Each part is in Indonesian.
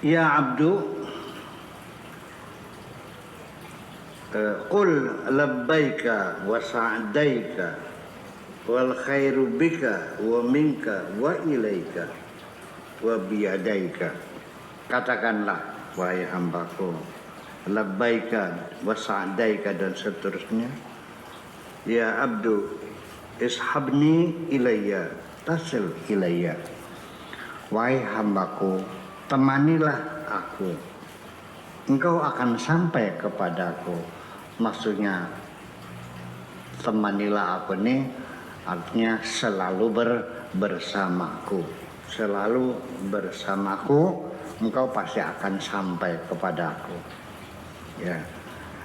Ya abdu, qul labbaika wa sa'daika wal khairu bika wa minka wa ilaika wa biyadaika. Katakanlah wahai hambaku, labbaika wa sa'daika dan seterusnya. Ya abdu, ishabni ilayya tasil ilayya. Wahai hambaku, temanilah aku, engkau akan sampai kepadaku. Maksudnya temanilah aku ini artinya selalu bersamaku. Selalu bersamaku, engkau pasti akan sampai kepadaku. Ya.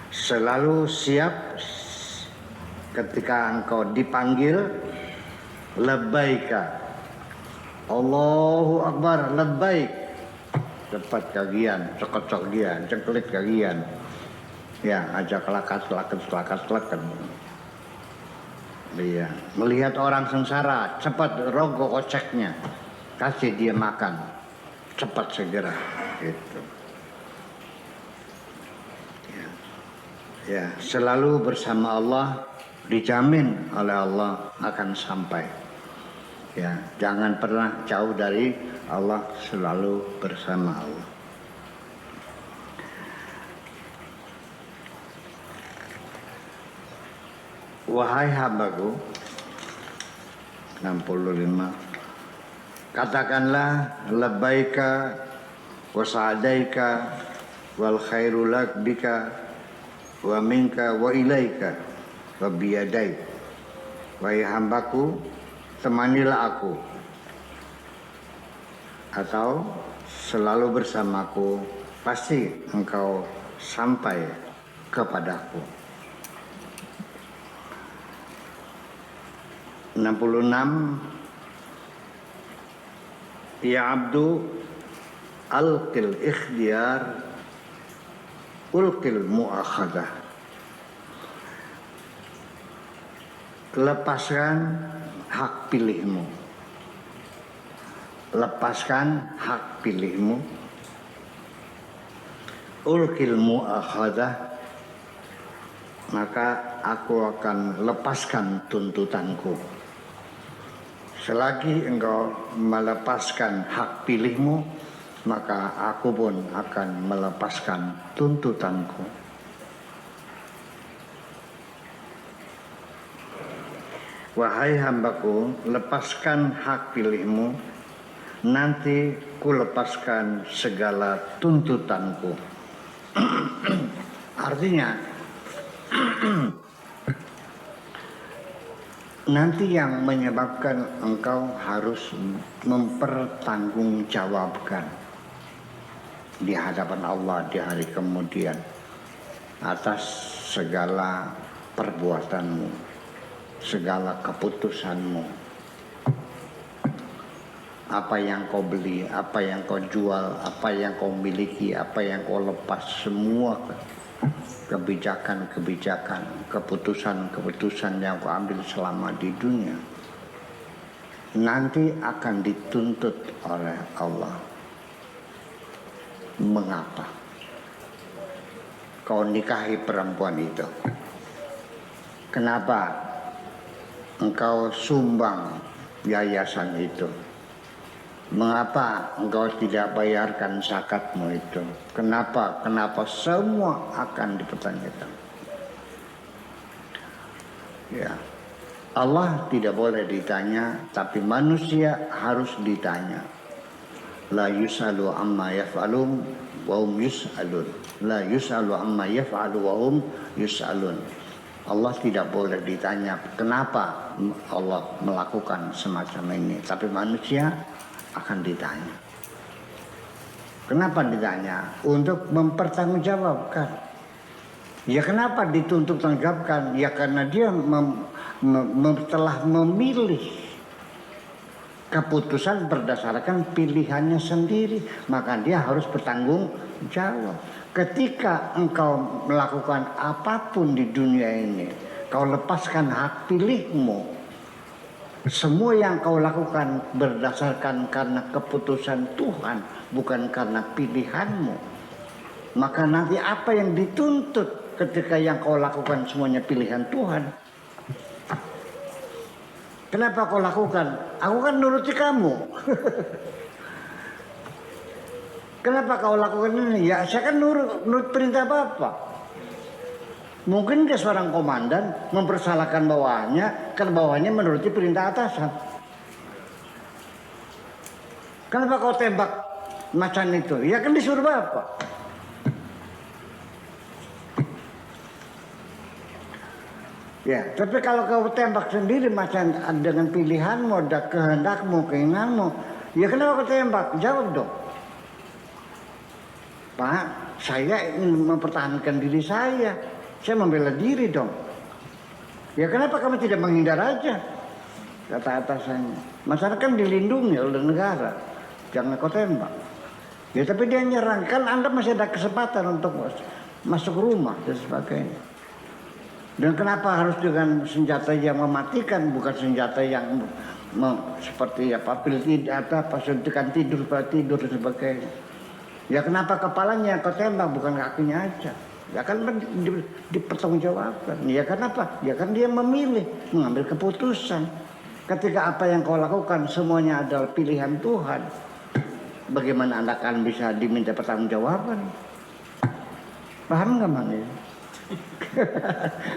Selalu siap ketika engkau dipanggil, labbaika, Allahu Akbar, labbaik, cepat kagian, cekot-cekian, cengkelit kagian, ya ajak lakat. Iya, melihat orang sengsara, cepat rogoh koceknya, kasih dia makan, cepat segera, gitu. Ya, selalu bersama Allah, dijamin oleh Allah akan sampai. Ya, jangan pernah jauh dari Allah, selalu bersama Allah. Wahai hambaku, 65, katakanlah labbaika wa sa'daika wal khairu lak bika wa minka wa ilaika wa biyadaik. Wahai hambaku, temanilah aku, atau selalu bersamaku, pasti engkau sampai kepadaku. 66. Ya abdu, alqil ikhtiyar ulqil mu'akhadah. Lepaskan hak pilihmu. Lepaskan hak pilihmu. Ulqil mu'akhadah, maka aku akan lepaskan tuntutanku. Selagi engkau melepaskan hak pilihmu, maka aku pun akan melepaskan tuntutanku. Wahai hambaku, lepaskan hak pilihmu, nanti ku lepaskan segala tuntutanku. Artinya, nanti yang menyebabkan engkau harus mempertanggungjawabkan di hadapan Allah di hari kemudian atas segala perbuatanmu, segala keputusanmu, apa yang kau beli, apa yang kau jual, apa yang kau miliki, apa yang kau lepas, semua kebijakan-kebijakan, keputusan-keputusan yang kau ambil selama di dunia nanti akan dituntut oleh Allah. Mengapa kau nikahi perempuan itu? Kenapa engkau sumbang yayasan itu? Mengapa engkau tidak bayarkan zakatmu itu? Kenapa? Semua akan dipertanyakan. Ya, Allah tidak boleh ditanya, tapi manusia harus ditanya. La yus'alu amma yaf'alun wa hum yus'alun. La yus'alu amma yaf'alu wa hum yus'alun. Allah tidak boleh ditanya kenapa Allah melakukan semacam ini, tapi manusia akan ditanya. Kenapa ditanya? Untuk mempertanggungjawabkan. Ya kenapa dituntut tanggungjawabkan? Ya karena dia telah memilih keputusan berdasarkan pilihannya sendiri, maka dia harus bertanggung jawab. Ketika engkau melakukan apapun di dunia ini, kau lepaskan hak pilihmu, Semua yang kau lakukan berdasarkan karena keputusan Tuhan, bukan karena pilihanmu. Maka nanti apa yang dituntut ketika yang kau lakukan semuanya pilihan Tuhan? Kenapa kau lakukan? Aku kan nuruti kamu. Kenapa kau lakukan ini? Ya saya kan nurut perintah Bapak. Mungkin dia seorang komandan mempersalahkan bawahannya karena bawahannya menuruti perintah atasan. Kenapa kau tembak macan itu? Ya kan disuruh Bapak. Ya, tapi kalau kau tembak sendiri macan dengan pilihanmu, kehendakmu, keinginanmu, ya kenapa kau tembak? Jawab dong. Pak, saya ingin mempertahankan diri saya. Saya membela diri dong. Ya kenapa kamu tidak menghindar aja? Kata atasannya. Masyarakat kan dilindungi oleh negara. Jangan kau tembak. Ya tapi dia nyerang. Kan Anda masih ada kesempatan untuk masuk rumah dan sebagainya. Dan kenapa harus dengan senjata yang mematikan, bukan senjata yang seperti apa pil tidak apa suntikan tidur dan sebagainya. Ya kenapa kepalanya kau tembak bukan kakinya aja? Ya kan dipertanggungjawabkan. Ya kenapa? Ya kan dia memilih, mengambil keputusan. Ketika apa yang kau lakukan semuanya adalah pilihan Tuhan, bagaimana Anda akan bisa diminta pertanggungjawaban? Paham nggak Bang?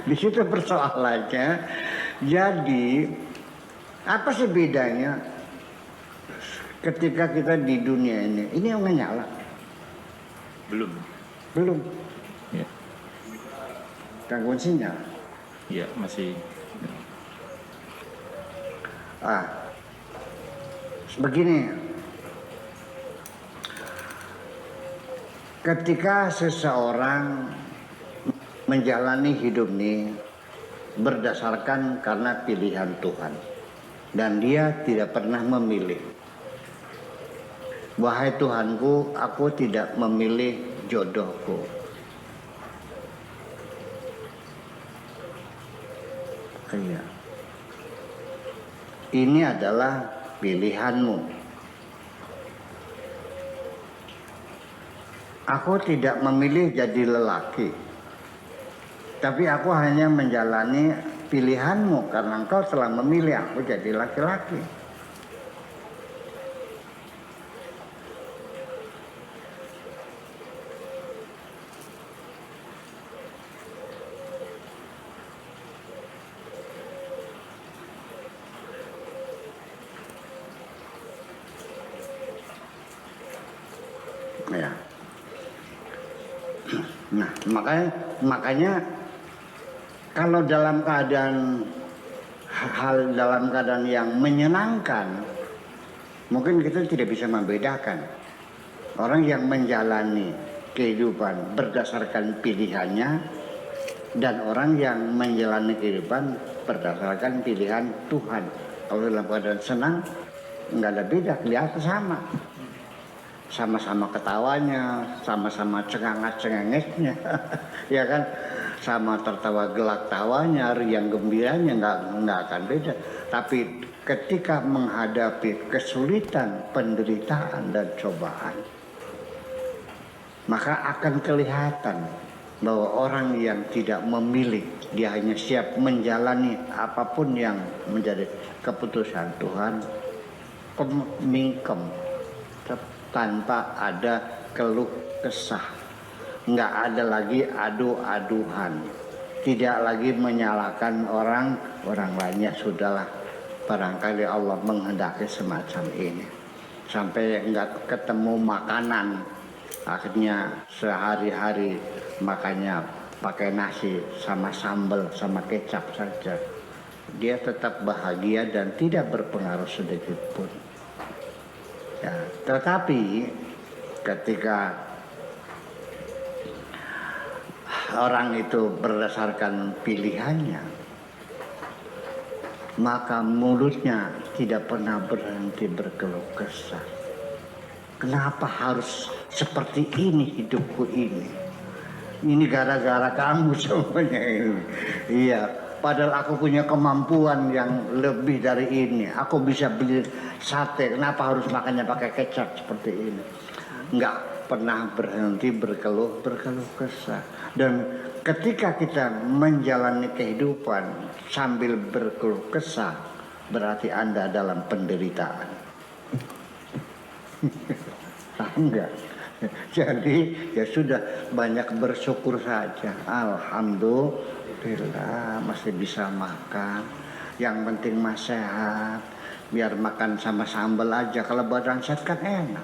Di situ persoalannya. Jadi apa sih bedanya ketika kita di dunia ini? Ini yang nyala? Belum. Ya. Gangguan sinyal. Ya masih. Begini. Ketika seseorang menjalani hidup ini berdasarkan karena pilihan Tuhan dan dia tidak pernah memilih. Wahai Tuhanku, aku tidak memilih jodohku. Iya. Ini adalah pilihanmu. Aku tidak memilih jadi lelaki. Tapi aku hanya menjalani pilihanmu karena engkau telah memilih aku jadi laki-laki. Ya. Nah, makanya kalau dalam keadaan dalam keadaan yang menyenangkan, mungkin kita tidak bisa membedakan orang yang menjalani kehidupan berdasarkan pilihannya dan orang yang menjalani kehidupan berdasarkan pilihan Tuhan. Kalau dalam keadaan senang, nggak ada beda, kelihatan sama. Sama-sama ketawanya, sama-sama cengangat-cengengesnya, ya kan? Sama tertawa gelak tawanya, riang gembiranya, nggak akan beda. Tapi ketika menghadapi kesulitan, penderitaan dan cobaan, maka akan kelihatan bahwa orang yang tidak memilih, dia hanya siap menjalani apapun yang menjadi keputusan Tuhan, mingkem, tanpa ada keluh kesah, nggak ada lagi adu-aduhan, tidak lagi menyalahkan orang lainnya. Sudahlah, barangkali Allah menghendaki semacam ini, sampai nggak ketemu makanan, akhirnya sehari-hari makannya pakai nasi sama sambal sama kecap saja, dia tetap bahagia dan tidak berpengaruh sedikit pun. Ya, tetapi ketika orang itu berdasarkan pilihannya, maka mulutnya tidak pernah berhenti berkeluh kesah. Kenapa harus seperti ini hidupku ini? Ini gara-gara kamu semuanya ini. Iya, Padahal aku punya kemampuan yang lebih dari ini. Aku bisa beli sate. Kenapa harus makannya pakai kecap seperti ini? Nggak pernah berhenti berkeluh kesah. Dan ketika kita menjalani kehidupan sambil berkeluh kesah, berarti Anda dalam penderitaan. Enggak. Jadi ya sudah, banyak bersyukur saja. Alhamdulillah masih bisa makan. Yang penting mah sehat. Biar makan sama sambal aja. Kalau badan sehat kan enak.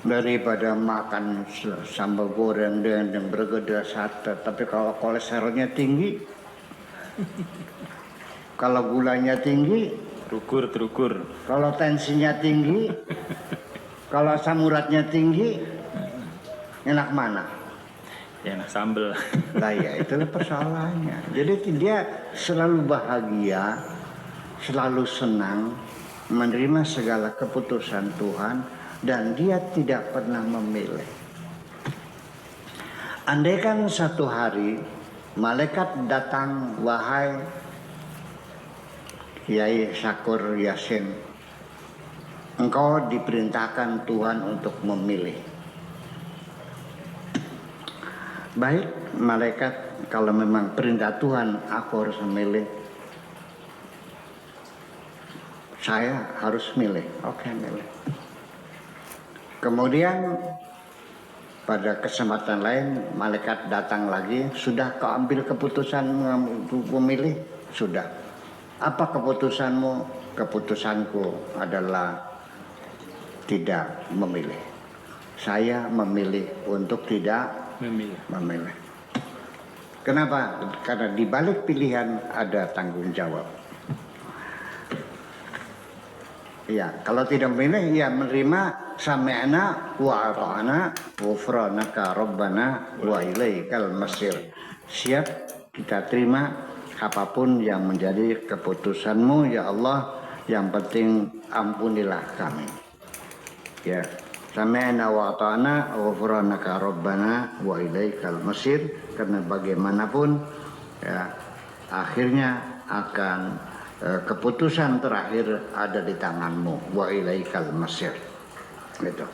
Daripada makan sambal goreng dendeng bergedel sate. Tapi kalau kolesterolnya tinggi, kalau gulanya tinggi, Terukur. kalau tensinya tinggi, kalau asam uratnya tinggi, enak mana? Ya, nah sambel. Lah ya itulah persoalannya. Jadi dia selalu bahagia, selalu senang, menerima segala keputusan Tuhan, dan dia tidak pernah memilih. Andaikan satu hari malaikat datang, wahai Kiai Syakur Yasin, engkau diperintahkan Tuhan untuk memilih. Baik, malaikat, kalau memang perintah Tuhan aku harus memilih, saya harus milih. Oke, milih. Kemudian pada kesempatan lain malaikat datang lagi, sudah kau ambil keputusan untuk memilih? Sudah. Apa keputusanmu? Keputusanku adalah tidak memilih. Saya memilih untuk tidak memilih. Kenapa? Karena di balik pilihan ada tanggung jawab. Ya, kalau tidak memilih, ya menerima sami'na wa ata'na ghufranaka rabbana wa ilaikal masir. Siap kita terima apapun yang menjadi keputusanmu ya Allah, yang penting ampunilah kami. Ya, sami'na wa ata'na ghufranaka rabbana wa ilaikal masir. Karena bagaimanapun ya, akhirnya akan keputusan terakhir ada di tanganmu. Wa ilaikal masir. Gitu.